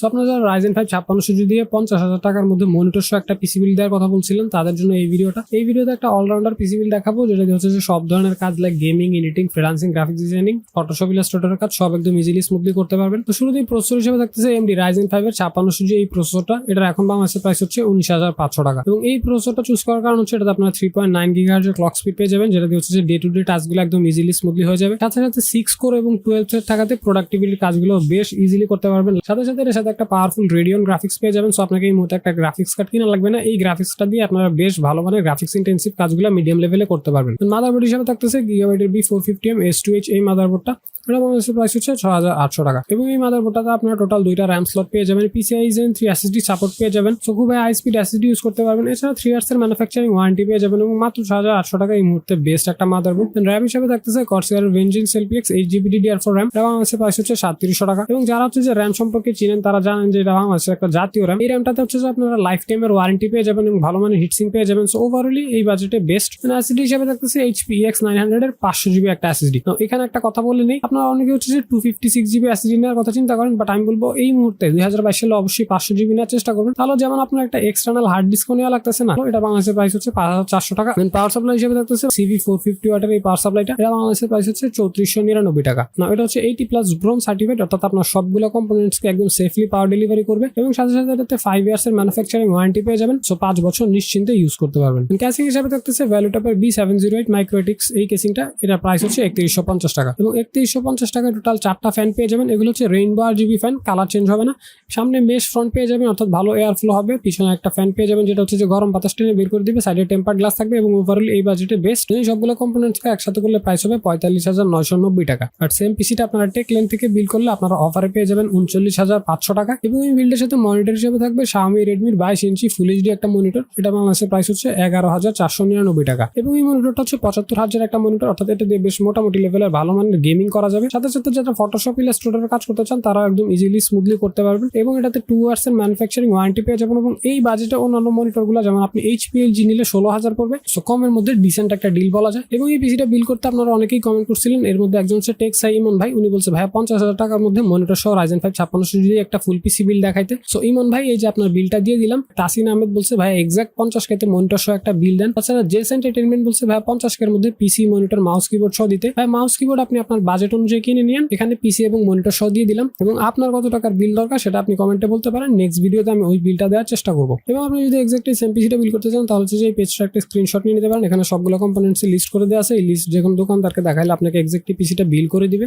So আপনারা যারা Ryzen 5 5600 দিয়ে 50,000 টাকার মধ্যে মনিটর সহ একটা পিসি বিল দেওয়ার কথা বলছিলেন তাদের জন্য এই ভিডিওতে একটা অলরাউন্ডার পিসি বিল দেখাবো, যেটা হচ্ছে যে সব ধরনের কাজ like gaming, editing, freelancing, graphics designing, Photoshop, ইলাস্ট্রেটরের কাজ সব একদম ইজিলি স্মুথলি করতে পারবেন। তো শুরুতেই প্রসেসর হিসেবে থাকতেছে AMD Ryzen 5 এর 5600 এই প্রসেসরটা। এটার এখন বাংলাদেশের প্রাইস হচ্ছে 19,500 টাকা এবং এই প্রসেসরটা চুজ করার কারণ হচ্ছে এটাতে আপনারা 3.9 GHz এর ক্লক স্পিড পেয়ে যাবেন, যেটা দিয়ে হচ্ছে যে ডে টু ডে টাস্কগুলো একদম ইজিলি স্মুথলি হয়ে যাবে। সাথে সাথে 6 কোর এবং 12 থ্রেড থাকাতে প্রোডাক্টিভিটির কাজগুলো বেশ ইজিলি করতে পারবেন। সাথে সাথে এর সাথে একটা পাওয়ারফুল রেডিয়ন গ্রাফিক্স পেয়ে যাবেন। সো আপনাকে এই মুহূর্তে একটা গ্রাফিক্স কার্ড কিনা লাগবে না, এই গ্রাফিক্সটা দিয়ে আপনারা বেশ ভালো মানের গ্রাফিক্স ইন্টেন্সিভ কাজগুলো মিডিয়াম লেভেলে করতে পারবেন। মাদারবোর্ড হিসেবে থাকতেছে Gigabyte B450M S2H এই মাদারবোর্ডটা। এটা বাংলাদেশের প্রাইস হচ্ছে 6,800 টাকা এবং এই মাদারবোর্ডটাতে আপনারা টোটাল 2টা RAM স্লট পেয়ে যাবেন, PCIe Gen 3 SSD সাপোর্ট পেয়ে যাবেন। সো খুবই হাই স্পিড SSD ইউজ করতে পারবেন। এছাড়া 3 ইয়ার্স এর ম্যানুফ্যাকচারিং ওয়ারেন্টি পেয়ে যাবেন এবং মাত্র 6,800 টাকা এই মুহূর্তে বেস্ট একটা মাদারবোর্ড। RAM হিসেবে থাকতেছে Corsair Vengeance LPX 8GB DDR4 RAM। এটা বাংলাদেশের প্রাইস হচ্ছে 3700 টাকা এবং যারা হচ্ছে যে RAM সম্পর্কে চিনেন তারা জানেন যে এটা বাংলাদেশের একটা জাতীয় RAM। এই RAMটাতে হচ্ছে যে আপনারা লাইফ টাইমের ওয়ারেন্টি পেয়ে যাবেন এবং ভালো মানের হিটসিং পেয়ে যাবেন। সো ওভারঅলি এই বাজেটে বেস্ট। SSD হিসেবে থাকতেছে HP EX900 এর 500GB একটা SSD। তো এখানে একটা কথা বলে নেই, আপনারা অনেকে হচ্ছে যে 256GB SSD নেওয়ার কথা চিন্তা করেন, বাট আমি বলবো এই মুহূর্তে 2022 সালে অবশ্যই 500GB নেওয়ার চেষ্টা করবেন। তাহলে যেমন আপনার একটা এক্সটার্নাল হার্ড ডিস্ক নেওয়া লাগতেছে না, এটা বাংলাদেশের প্রাইস হচ্ছে 5,400 টাকা। পাওয়ার সাপ্লাই হিসেবে থাকতেছে CV450 ওয়াটের এই পাওয়ার সাপ্লাইটা। এটা বাংলাদেশের প্রাইস হচ্ছে 3499 টাকা। না, এটা হচ্ছে 80+ ব্রোঞ্জ সার্টিফাইড, অর্থাৎ আপনার সবগুলো কম্পোনেন্টসকে একদম সেফলি পাওয়ার ডেলিভারি করবে এবং সাথে সাথে এটাতে 5 ইয়ার্স এর ম্যানুফ্যাকচারিং ওয়ারেন্টি পেয়ে যাবেন। সো 5 বছর নিশ্চিন্তে ইউজ করতে পারবেন। কেসিং হিসেবে থাকতেছে ভ্যালুটপের B708 মাইক্রোটিক্স এই কেসিংটা। এটা প্রাইস হচ্ছে 3150 টাকা এবং 3150 টাকায় টোটাল 4টা ফ্যান পেয়ে যাবেন। এগুলো হচ্ছে rainbow RGB fan, colour change হবে না। সামনে মেশ ফ্রন্ট পেয়ে যাবেন, অর্থাৎ ভালো এয়ার ফ্লো হবে। পিছনে একটা ফ্যান পেয়ে যাবেন যেটা হচ্ছে যে গরম বাতাস টেনে বের করে দিবে। সাইডে টেম্পার গ্লাস থাকবে এবং ওভারঅল এই বাজেটে বেস্ট। এই সবগুলো কম্পোনেন্টসকে একসাথে করলে প্রাইস হবে 45,990 টাকা। আর সেম পিসিটা আপনারা টেক লেন থেকে বিল করলে আপনারা অফারে পেয়ে যাবেন 39,500 টাকা এবং এই বিল্ডের সাথে মনিটর হিসেবে থাকবে Xiaomi Redmi 22 ইঞ্চি ফুল এইচডি একটা মনিটর। এটা বাংলাদেশের প্রাইস হচ্ছে 11,499 টাকা এবং এই মনিটরটা হচ্ছে 75 একটা মনিটর, অর্থাৎ এটা দিয়ে বেশ মোটামুটি লেভেলের ভালো মানের গেমিং করা যাবে। সাথে সাথে যারা ফটোশপ, ইলাস্ট্রেটরের কাজ করতে চান তারা একদম ইজিলি স্মুথলি করতে পারবেন এবং এটাতে 2 ইয়ার্স এর ম্যানুফ্যাকচারিং ওয়ারেন্টি পেয়ে যাবেন এবং এই বাজেটে অন্যান্য মনিটরগুলো যেমন আপনি HPLG নিলে 16,000 পড়বে। সো কমের মধ্যে ডিসেন্ট একটা ডিল বলা যায় এবং এই পিসিটা বিল করতে আপনারা অনেকেই কমেন্ট করছিলেন। এর মধ্যে একজন হচ্ছে টেক সাই ইমন ভাই, উনি বলছে ভাইয়া 50,000 টাকার মধ্যে মনিটর সহ Ryzen 5 5600 দিয়ে একটা ফুল পিসি বিল দেখাইতে। সো ইমন ভাই, এই যে আপনার বিলটা দিয়ে দিলাম। তাসিন আহমেদ বলছে ভাইয়া এক্সাক্ট 50K তে মনিটর সহ একটা বিল দেন। তাছাড়া জেস এন্টারটেইনমেন্ট বলছে ভাইয়া 50K এর মধ্যে পিসি, মনিটর, মাউস, কিবোর্ড সহ দিতে। ভাই মাউস কিবোর্ড আপনি আপনার বাজেট অনুযায়ী কিনে নিন, এখানে পিসি এবং মনিটর সহ দিয়ে দিলাম এবং আপনার কত টাকার বিল দরকার সেটা আপনি কমেন্টে বলতে পারেন। নেক্সট ভিডিওতে আমি ওই বিলটা দেওয়ার চেষ্টা করবো এবং আপনি যদি এক্সাক্টলি সেম পিসিটা বিল করতে চান তাহলে হচ্ছে যে এই পেজটা একটা স্ক্রিনশট নিয়ে নিতে পারেন। এখানে সবগুলো কম্পোনেন্টস লিস্ট করে দেওয়া আছে। এই লিস্ট যে কোনো দোকানদারকে দেখাইলে আপনাকে এক্সাক্টলি পিসিটা বিল করে দিবে।